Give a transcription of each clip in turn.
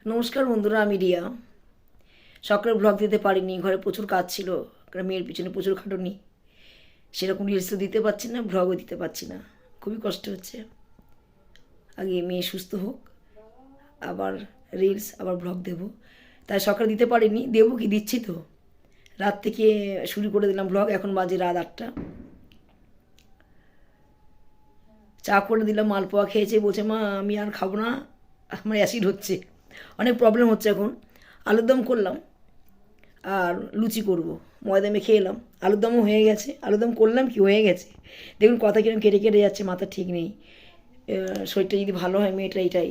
নমস্কার বন্ধুরা, আমি রিয়া। সকালে ব্লগ দিতে পারিনি, ঘরে প্রচুর কাজ ছিল, কারণ মেয়ের পিছনে প্রচুর খাটুনি। সেরকম রিলসও দিতে পারছি না, ব্লগও দিতে পারছি না, খুবই কষ্ট হচ্ছে। আগে মেয়ে সুস্থ হোক, আবার রিলস আবার ব্লগ দেব। তাই সকালে দিতে পারিনি, দেবো কি দিচ্ছি তো। রাত থেকে শুরু করে দিলাম ব্লগ, এখন বাজে রাত 8টা। চা করে দিলাম, মালপোয়া খেয়েছে, বলছে মা আমি আর খাবো না, আমার অ্যাসিড হচ্ছে, অনেক প্রবলেম হচ্ছে এখন। আলুর দম করলাম আর লুচি করব, ময়দা মেখে এলাম। আলুর দমও হয়ে গেছে, আলুর দম করলাম কি হয়ে গেছে। দেখুন কথা কিরকম কেটে কেটে যাচ্ছে, মাথা ঠিক নেই। শরীরটা যদি ভালো হয় মেয়েটা, এটাই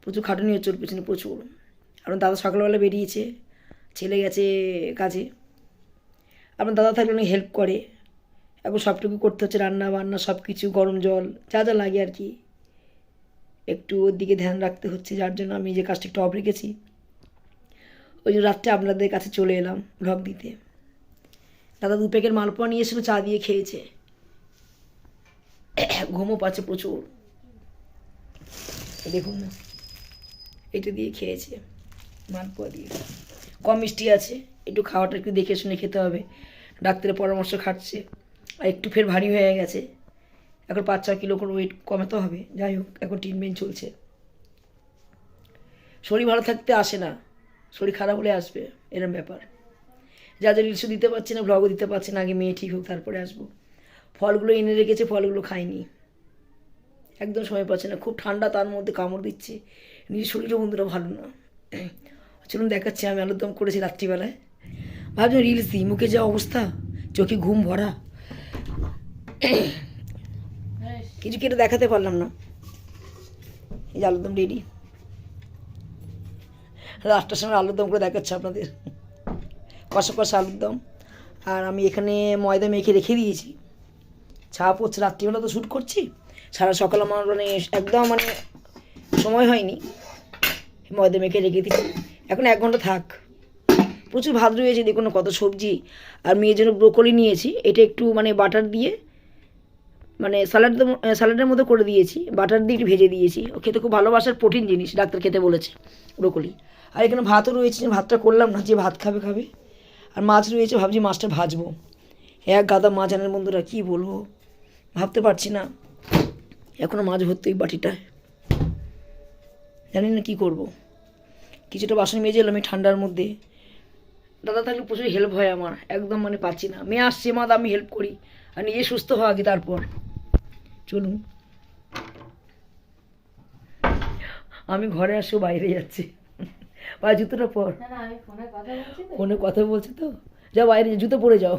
প্রচুর খাটুনি হচ্ছে ওর পেছনে প্রচুর। আপনার দাদা সকালবেলা বেরিয়েছে, ছেলে গেছে কাজে। আপনার দাদা থাকলে অনেক হেল্প করে, এখন সবটুকু করতে হচ্ছে, রান্না বান্না সব কিছু, গরম জল যা যা লাগে আর কি, একটু ওর দিকে ধ্যান রাখতে হচ্ছে। যার জন্য আমি যে কাজটা একটু অফ রেখেছি, ওই জন্য রাত্রে আপনাদের কাছে চলে এলাম ব্লগ দিতে। দাদা 2 প্যাকেট মালপোয়া নিয়ে এসেছিলো, চা দিয়ে খেয়েছে। ঘুমও পাচ্ছে প্রচুর, দেখুন না, এটা দিয়ে খেয়েছে, মালপোয়া দিয়ে। কম মিষ্টি আছে, একটু খাওয়াটা একটু দেখে শুনে খেতে হবে, ডাক্তারের পরামর্শ খাটছে। আর একটু ফের ভারী হয়ে গেছে, এখন 5-6 কিলো করে ওয়েট কমাতে হবে। যাই হোক, এখন ট্রিটমেন্ট চলছে। শরীর ভালো থাকতে আসে না, শরীর খারাপ হলে আসবে, এরম ব্যাপার। যা যা রিলসও দিতে পারছি না, ব্লগও দিতে পারছি না, আগে মেয়ে ঠিক হোক তারপরে আসবো। ফলগুলো এনে রেখেছে, ফলগুলো খাইনি, একদম সময় পাচ্ছে না, খুব ঠান্ডা, তার মধ্যে কামড় দিচ্ছে। নিজের শরীরও বন্ধুরা ভালো না। চলুন দেখাচ্ছি, আমি আলুর দম করেছি রাত্রিবেলায়। ভাবছি রিলস দিই, মুখে যা অবস্থা, চোখে ঘুম ভরা, কিছু কেটে দেখাতে পারলাম না। এই যে আলুর দম রেডি, 8টার সময় আলুর দম করে দেখাচ্ছে আপনাদের, কষা কষা আলুর দম। আর আমি এখানে ময়দা মেখে রেখে দিয়েছি, ছাপ হচ্ছে, রাত্রিবেলা তো শ্যুট করছি, সারা সকাল আমার মানে একদম মানে সময় হয়নি। ময়দা মেখে রেখে দিচ্ছি, এখন 1 ঘন্টা থাক। প্রচুর ভাত রয়েছে, দেখুন না কত সবজি। আর মেয়ের জন্য ব্রোকলি নিয়েছি, এটা একটু মানে বাটার দিয়ে, মানে স্যালাডের মতো করে দিয়েছি, বাটার দিয়ে একটু ভেজে দিয়েছি। ও খেতে খুব ভালোবাসার, প্রোটিন জিনিস, ডাক্তার খেতে বলেছে ব্রোকলি। আর এখানে ভাতও রয়েছে, ভাতটা করলাম না, যে ভাত খাবে খাবে। আর মাছ রয়েছে, ভাবছি মাছটা ভাজবো। এক গাদা মাছ আনার বন্ধুরা, কী বলবো, ভাবতে পারছি না। এখনও মাছ ভর্তি এই বাটিটায়, জানি না কী করব। কিছুটা বাসন মেজে এলাম এই ঠান্ডার মধ্যে। দাদা থাকলে প্রচুর হেল্প হয় আমার, একদম মানে পাচ্ছি না। মেয়ে আসছে, মা আমি হেল্প করি, আর নিজে সুস্থ হওয়া আগে, তারপর চলুন। আমি ঘরে আসেও বাইরে যাচ্ছি, বা জুতোটা পর, ফোনে কথা বলছে তো, যাও বাইরে, জুতো পরে যাও।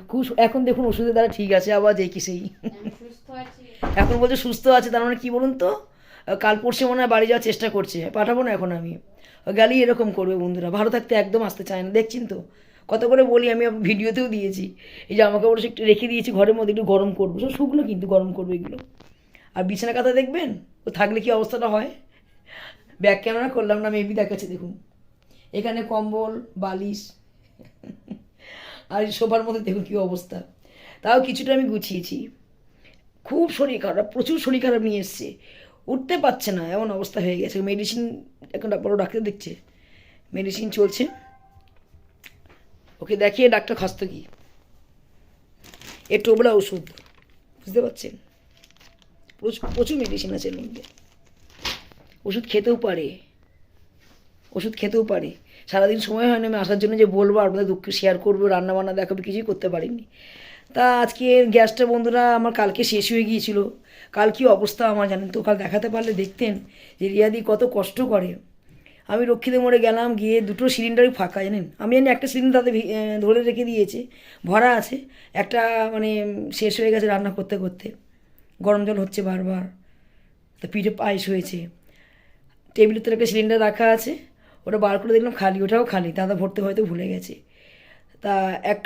খুব এখন দেখুন ওষুধের দ্বারা ঠিক আছে, আবার যেই কি সেই। এখন বলছে সুস্থ আছে, তার মানে কি বলুন তো, কাল পরশু মনে হয় বাড়ি যাওয়ার চেষ্টা করছে, পাঠাবো না এখন আমি। গেলেই এরকম করবে বন্ধুরা, ভালো থাকতে একদম আসতে চায় না, দেখছেন তো কত করে বলি, আমি ভিডিওতেও দিয়েছি। এই যে আমাকে বলেছে একটু রেখে দিয়েছি ঘরের মধ্যে, একটু গরম করবো, সব শুকনো কিন্তু গরম করবো এগুলো। আর বিছানা কাঁথা দেখবেন ও থাকলে কি অবস্থাটা হয়। ব্যাক ক্যামেরা করলাম না, মেবি দেখাচ্ছে দেখুন, এখানে কম্বল বালিশ, আর সোফার মধ্যে দেখুন কী অবস্থা। তাও কিছুটা আমি গুছিয়েছি। খুব শরীর খারাপ, প্রচুর শরীর খারাপ নিয়ে এসছে, উঠতে পারছে না, এমন অবস্থা হয়ে গেছে। মেডিসিন এখন বড় ডাক্তার দেখছে, মেডিসিন চলছে, ওকে দেখিয়ে ডাক্তার খাসতো কি, এ টোবলা ওষুধ, বুঝতে পারছেন, প্রচুর প্রচুর মেডিসিন আছে এর মধ্যে। ওষুধ খেতেও পারে, ওষুধ খেতেও পারে। সারাদিন সময় হয় না আমি আসার জন্য, যে বলবো আপনাদের দুঃখ শেয়ার করবো, রান্নাবান্না দেখাবো, কিছুই করতে পারিনি। তা আজকে গ্যাসটা বন্ধুরা আমার কালকে শেষ হয়ে গিয়েছিল। কাল কী অবস্থা আমার জানেন তো, কাল দেখাতে পারলে দেখতেন যে রিয়াদি কত কষ্ট করে। আমি রক্ষিতে মোড়ে গেলাম, গিয়ে 2টো সিলিন্ডারই ফাঁকা, জানেন। আমি জানি একটা সিলিন্ডার তাদের ধরে রেখে দিয়েছে, ভরা আছে, একটা মানে শেষ হয়ে গেছে রান্না করতে করতে, গরম জল হচ্ছে বারবার। তা পিঠে পায়েস হয়েছে, টেবিলের তো একটা সিলিন্ডার রাখা আছে, ওটা বার করে দেখলাম খালি, ওটাও খালি, দাদা ভরতে হয়তো ভুলে গেছে। তা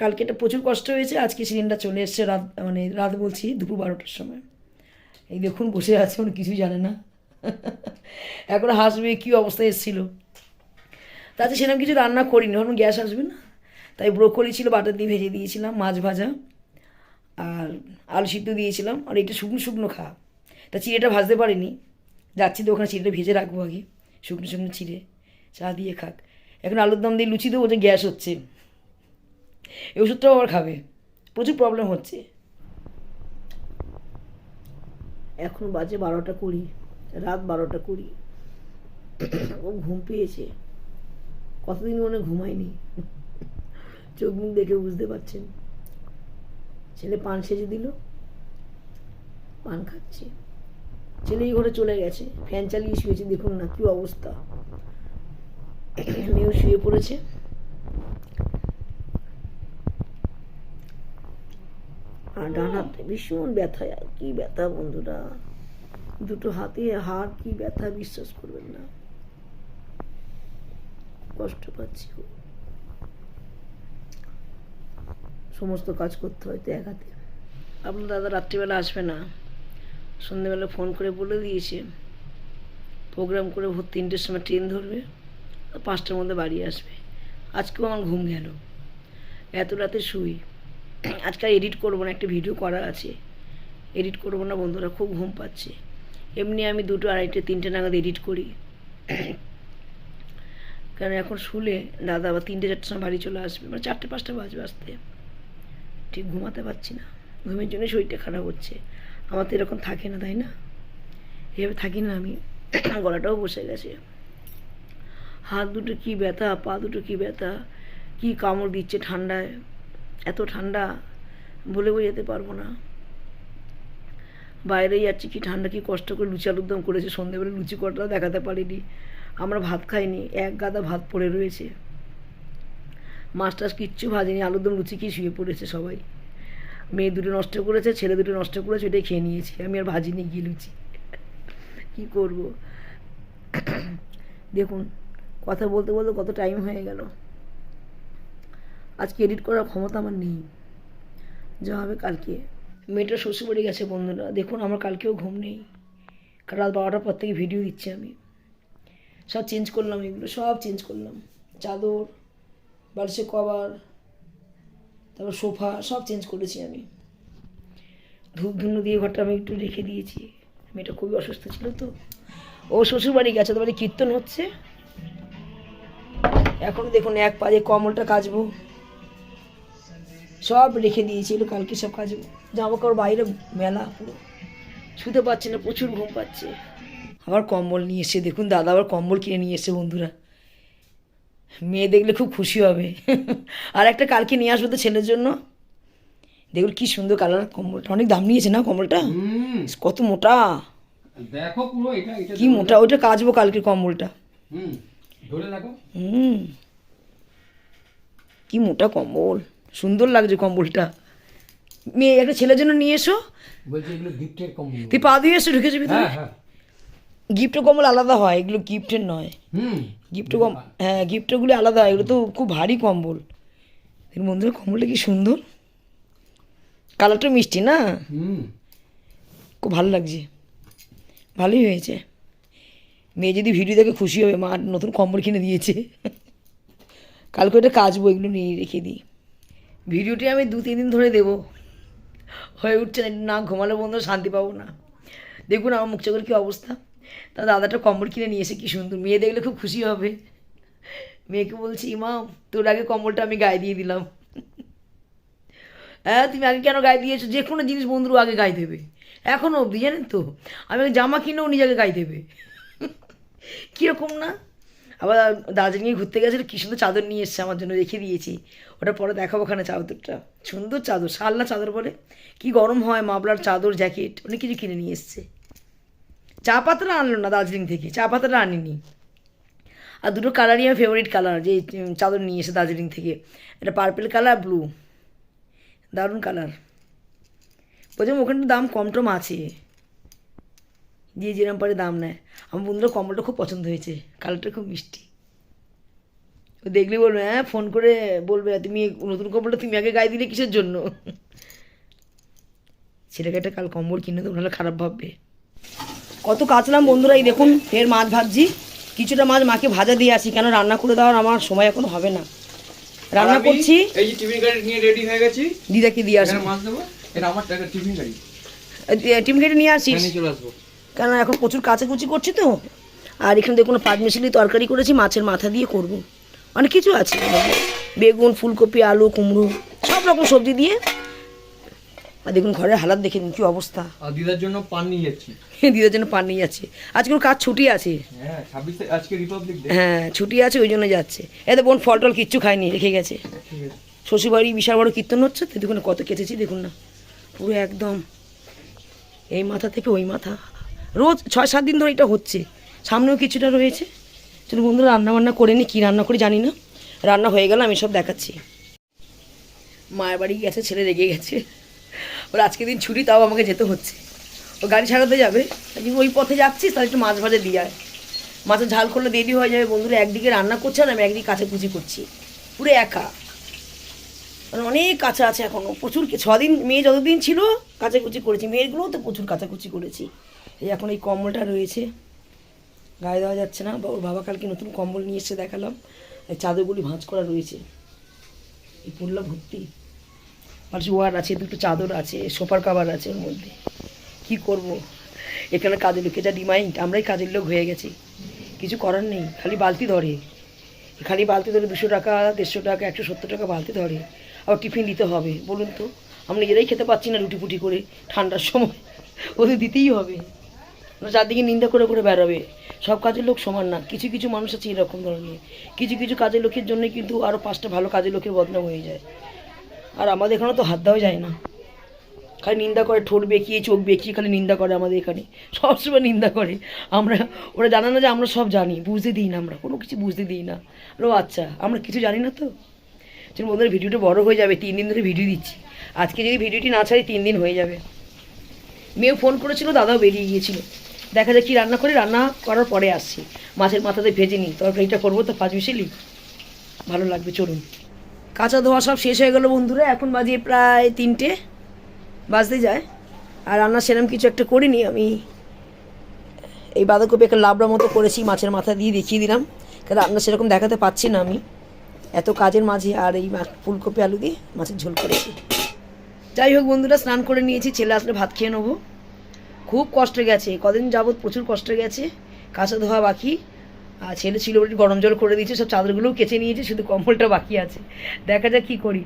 কালকে এটা প্রচুর কষ্ট হয়েছে, আজকে সিলিন্ডার চলে এসছে রাত, মানে রাত বলছি দুপুর 12টার সময়। এই দেখুন বসে আছে, ওর কিছুই জানে না। এখন হাসবে, কী অবস্থায় এসেছিলো। তাতে সেরকম কিছু রান্না করিনি, ধরুন গ্যাস আসবে না, তাই ব্রোকলি ছিল, বাটার দিয়ে ভেজে দিয়েছিলাম, মাছ ভাজা আর আলু সিদ্ধ দিয়েছিলাম, আর এটা শুকনো শুকনো খা। তা চিড়েটা ভাজতে পারিনি, যাচ্ছি তো ওখানে চিড়েটা ভেজে রাখবো আগে, শুকনো শুকনো চিড়ে চা দিয়ে খাক। এখন আলুর দম দিয়ে লুচি দেবো, যে গ্যাস হচ্ছে, এই ওষুধটাও আবার খাবে, প্রচুর প্রবলেম হচ্ছে। এখন বাজে 12টা 20, রাত 12টা 20। ও ঘুম পেয়েছে, কতদিন মনে ঘুমায়নি, চোখ মুখ দেখে বুঝতে পারছেন। ছেলে পান সেজে দিল, পান খাচ্ছে। ছেলে এই ঘরে চলে গেছে, ফ্যান চালিয়ে শুয়েছে, দেখুন না কি অবস্থা। মেয়েও শুয়ে পড়েছে। আর ডান হাতে ভীষণ ব্যথা, কি ব্যথা বন্ধুরা, দুটো হাতে হাড় কি ব্যথা বিশ্বাস করবেন না, কষ্ট পাচ্ছি। সমস্ত কাজ করতে হয়তো এক হাতে। আপনার দাদা রাত্রিবেলা আসবে না, সন্ধ্যেবেলা ফোন করে বলে দিয়েছে, প্রোগ্রাম করে ভোর 3টের সময় ট্রেন ধরবে, 5টার মধ্যে বাড়ি আসবে। আজকেও আমার ঘুম গেল, এত রাতে শুই। আজকে এডিট করবো না, একটা ভিডিও করা আছে, এডিট করবো না বন্ধুরা, খুব ঘুম পাচ্ছে। এমনি আমি 2টো 2:30 3টে নাগাদ এডিট করি, কারণ এখন শুলে দাদা আবার 3টে 4টের সময় বাড়ি চলে আসবে, মানে 4টে 5টা বাজবে আসতে। ঠিক ঘুমাতে পারছি না, ঘুমের জন্য শরীরটা খারাপ হচ্ছে। আমার তো এরকম থাকে না, তাই না? এভাবে থাকি না আমি, গলাটাও বসে গেছে। হাত দুটো কি ব্যথা, পা দুটো কি ব্যথা, কি কামড় দিচ্ছে ঠান্ডায়, এত ঠান্ডা বলে বোঝাতে পারবো না। বাইরে যাচ্ছি, কি ঠান্ডা, কি কষ্ট করে লুচি আলুর দম করেছে, সন্ধ্যেবেলা লুচি কটা দেখাতে পারিনি। আমরা ভাত খাইনি, এক গাদা ভাত পড়ে রয়েছে, মাছ টাছ কিচ্ছু ভাজেনি, আলুর দম লুচি কি শুয়ে পড়েছে সবাই। মেয়ে দুটো নষ্ট করেছে, ছেলে দুটো নষ্ট করেছে, ওটাই খেয়ে নিয়েছি, আমি আর ভাজিনি গিয়ে লুচি, কি করব। দেখুন কথা বলতে বলতে কত টাইম হয়ে গেল। আজকে এডিট করার ক্ষমতা আমার নেই, যা হবে কালকে। মেয়েটা শ্বশুরবাড়ি গেছে বন্ধুরা, দেখুন আমার কালকেও ঘুম নেই, কারণ রাত 12টার পর থেকে ভিডিও দিচ্ছি আমি। সব চেঞ্জ করলাম, এগুলো সব চেঞ্জ করলাম, চাদর, বালিশের কভার, তারপর সোফা সব চেঞ্জ করেছি আমি। ধূপ ধুনো দিয়ে ঘরটা আমি একটু রেখে দিয়েছি, মেয়েটা খুবই অসুস্থ ছিল তো। ও শ্বশুরবাড়ি গেছে, তো বাড়ি কীর্তন হচ্ছে। এখন দেখুন এক পায়ে কমলটা কাচবো, সব রেখে দিয়েছি, এগুলো কালকে সব কাচবো। জামা কাপড় বাইরে মেলা, পুরো শুতে পারছি না, প্রচুর ঘুম পাচ্ছে। আবার কম্বল নিয়ে এসে, দেখুন দাদা আবার কম্বল কিনে নিয়ে এসে বন্ধুরা, মেয়ে দেখলে খুব খুশি হবে। আর একটা কালকে নিয়ে আসবো তো ছেলের জন্য, দেখুন কি সুন্দর কালার কম্বলটা, অনেক দাম নিয়েছে না কম্বলটা, কত মোটা দেখো, পুরো এটা কি মোটা। ওইটা কাচবো কালকে কম্বলটা, ধরে দেখো, কি মোটা কম্বল, সুন্দর লাগছে কম্বলটা। মেয়ে একটা ছেলের জন্য নিয়ে এসো, বলছি এগুলো গিফটের কম্বল, তুই পা দিয়ে এসে ঢুকেছে ভিতরে। গিফটের কম্বল আলাদা হয়, এগুলো গিফটের নয়। গিফটের হ্যাঁ, গিফটেরগুলো আলাদা হয়, এগুলো তো খুব ভারী কম্বল। বন্ধুরা কম্বলটা কি সুন্দর, কালারটা মিষ্টি না, খুব ভালো লাগছে, ভালোই হয়েছে। মেয়ে যদি ভিডিও দেখে খুশি হবে, মা নতুন কম্বল কিনে দিয়েছে। কালকে ওটা কাচবো, এগুলো নিয়ে রেখে দিই। ভিডিওটি আমি 2-3 দিন ধরে দেবো, হয়ে উঠছে না, না ঘুমালে বন্ধু শান্তি পাবো না। দেখুন আমার মুখ চোখের কী অবস্থা। তা দাদাটা কম্বল কিনে নিয়ে এসে কী সুন্দর, মেয়ে দেখলে খুব খুশি হবে। মেয়েকে বলছি, ইমাম তোর আগে কম্বলটা আমি গায়ে দিয়ে দিলাম। হ্যাঁ তুমি আগে কেন গায়ে দিয়েছো, যে কোনো জিনিস বন্ধুর আগে গায়ে দেবে, এখনও অবধি জানেন তো। আমি জামা কিনেও নিজেকে গায়ে দেবে, কীরকম না। আবার দার্জিলিংয়ে ঘুরতে গেছিলো, কী সুন্দর চাদর নিয়ে এসছে আমার জন্য, রেখে দিয়েছি, ওটা পরে দেখাবো। ওখানে চাদরটা সুন্দর চাদর, শালনা চাদর বলে, কি গরম হয়, মাফলার চাদর, জ্যাকেট, অনেক কিছু কিনে নিয়ে এসছে। চা পাতাটা আনলো না দার্জিলিং থেকে, চা পাতাটা আনিনি। আর দুটো কালারই আমার ফেভারিট কালার, যে চাদর নিয়ে এসে দার্জিলিং থেকে, এটা পার্পেল কালার, ব্লু, দারুণ কালার। বলছিলাম ওখানে দাম কম টম আছে, দিয়ে যেরকম পারে দাম নেয়। আমার বন্ধুরা কম্বলটা খুব পছন্দ হয়েছে, কালারটা খুব মিষ্টি। ও দেখলে বলবে, হ্যাঁ ফোন করে বলবে, তুমি নতুন কম্বলটা তুমি আগে গায়ে দিলে কিসের জন্য। ছেলেকে একটা কাল কম্বল কিনে দেবো, নাহলে খারাপ ভাববে। কত কাচলাম বন্ধুরা, এই দেখুন ফের মাছ ভাজছি, কিছুটা মাছ মাকে ভাজা দিয়ে আসি, কেন রান্না করে দেওয়ার আমার সময় এখন হবে না। রান্না করছি, এই যে টিফিন গাড়ি নিয়ে রেডি হয়ে গেছি, দিদাকে দিয়ে আসি। মাছ দেবো, এটা আমার টিফিন গাড়ি, টিফিন গাড়ি নিয়ে আসিস, চলে আসবো। কেন এখন প্রচুর কাচাকুচি করছি তো, আর এখানে দেখুন পাঁচমিশালি তরকারি করেছি, মাছের মাথা দিয়ে করব। অনেক কিছু আছে, বেগুন, ফুলকপি, আলু, কুমড়ো, সব রকম সবজি দিয়ে। আর দেখুন ঘরের হালাত দেখে দিন কী অবস্থা। আর দিদার জন্য পান নিয়ে যাচ্ছি। দিদার জন্য পান নিয়ে যাচ্ছে, আজকে ওর কাজ ছুটি আছে। হ্যাঁ 26 আজকে রিপাবলিক ডে। হ্যাঁ ছুটি আছে, ওই জন্য যাচ্ছে। এতে বোন ফল টল কিচ্ছু খায়নি, রেখে গেছে। ঠিক আছে। শ্বশুরবাড়ি বিশাল বড় কীর্তন হচ্ছে তো, দেখুন কত কেটেছি দেখুন না, পুরো একদম এই মাথা থেকে ওই মাথা। রোজ 6-7 দিন ধরে এটা হচ্ছে, সামনেও কিছুটা রয়েছে। চলো বন্ধুরা রান্না বান্না করে নি, কী রান্না করে জানি না, রান্না হয়ে গেল আমি সব দেখাচ্ছি। মায়ের বাড়ি গেছে, ছেলে রেগে গেছে, ওর আজকে দিন ছুটি, তাও আমাকে যেতে হচ্ছে। ও গাড়ি ছাড়াতে যাবে, ওই পথে যাচ্ছিস, তাহলে একটু মাছ ভাজা দিয়ে আয়। মাছের ঝাল করলে দেরি হয়ে যাবে বন্ধুরা। একদিকে রান্না করছে আর আমি একদিকে কাচাকুচি করছি, পুরো একা। মানে অনেক কাঁচা আছে এখনও, প্রচুর। 6 দিন মেয়ে যতদিন ছিল কাচাকুচি করেছি, মেয়েরগুলোও তো প্রচুর কাচাকুচি করেছি। এই এখন এই কম্বলটা রয়েছে, গায়ে দেওয়া যাচ্ছে না। ওর বাবা কালকে নতুন কম্বল নিয়ে এসে দেখালাম, এই চাদরগুলি ভাঁজ করা রয়েছে, এই পড়লা ভর্তি। পাশে ওয়ার আছে, দুটো চাদর আছে, সোফার কাভার আছে ওর মধ্যে। কি করব, এখানে কাজের লোকে যা ডিমান্ড, আমরাই কাজের লোক হয়ে গেছি, কিছু করার নেই। খালি বালতি ধরে, 200 টাকা, 150 টাকা, 170 টাকা বালতি ধরে। আবার টিফিন দিতে হবে, বলুন তো। আমরা নিজেরাই খেতে পাচ্ছি না রুটি ফুটি করে ঠান্ডার সময়, ওদের দিতেই হবে। চারদিকে নিন্দা করে করে বেরোবে। সব কাজের লোক সমান না, কিছু কিছু মানুষ আছে এরকম ধরনের। কিছু কিছু কাজের লোকের জন্যই কিন্তু আরও 5টা ভালো কাজের লোকের বদনাম হয়ে যায়। আর আমাদের এখানে তো হাত দেওয়া যায় না, খালি নিন্দা করে, ঠোঁট বেঁকিয়ে চোখ বেঁকিয়ে খালি নিন্দা করে। আমাদের এখানে সবসময় নিন্দা করে। ওরা জানে না যে আমরা সব জানি, বুঝতে দিই না, আমরা কোনো কিছু বুঝতে দিই না। ও আচ্ছা, আমরা কিছু জানি না তো। চলুন বন্ধুরা, ভিডিওটা বড় হয়ে যাবে, 3 দিন ধরে ভিডিও দিচ্ছি। আজকে যদি ভিডিওটি না ছাড়ি 3 দিন হয়ে যাবে। মেয়েও ফোন করেছিল, দাদাও বেরিয়ে গিয়েছিল। দেখা যায় কি রান্না করে, রান্না করার পরে আসছি। মাছের মাথাতে ভেজে নিই, তরকারিটা করবো তো 5 মিশালি, ভালো লাগবে। চলুন, কাঁচা ধোয়া সব শেষ হয়ে গেল বন্ধুরা, এখন বাজে প্রায় 3টে বাজতে যায়। আর রান্না সেরকম কিছু একটা করিনি আমি, এই বাঁধাকপি একটা লাবড়া মতো করেছি, মাছের মাথা দিয়ে দেখিয়ে দিলাম। কারণ রান্না সেরকম দেখাতে পাচ্ছি না আমি এত কাজের মাঝে। আর এই ফুলকপি আলু দিয়ে মাছের ঝোল করেছি। যাই হোক বন্ধুরা, স্নান করে নিয়েছি, ছেলে আসলে ভাত খেয়ে নেবো। খুব কষ্ট গেছে, কদিন যাবৎ প্রচুর কষ্ট গেছে, কাঁচা ধোয়া বাকি। আর ছেলে ছিল বলে গরম জল করে দিয়েছে, সব চাদরগুলোও কেচে নিয়েছে, শুধু কম্বলটা বাকি আছে। দেখা যাক কী করি।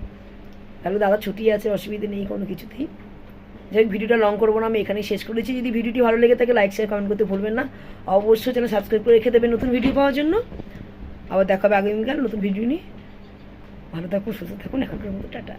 তাহলে দাদা ছুটি আছে, অসুবিধে নেই কোনো কিছুতেই। যাই হোক, ভিডিওটা লং করবো না, আমি এখানেই শেষ করেছি। যদি ভিডিওটি ভালো লেগে থাকে লাইক শেয়ার কমেন্ট করতে ভুলবেন না। অবশ্যই চ্যানেল সাবস্ক্রাইব করে রেখে দেবেন নতুন ভিডিও পাওয়ার জন্য। আবার দেখা হবে আগামীকাল নতুন ভিডিও নিয়ে। ভালো থাকুন, সুস্থ থাকুন, এখনকার মতো টাটা।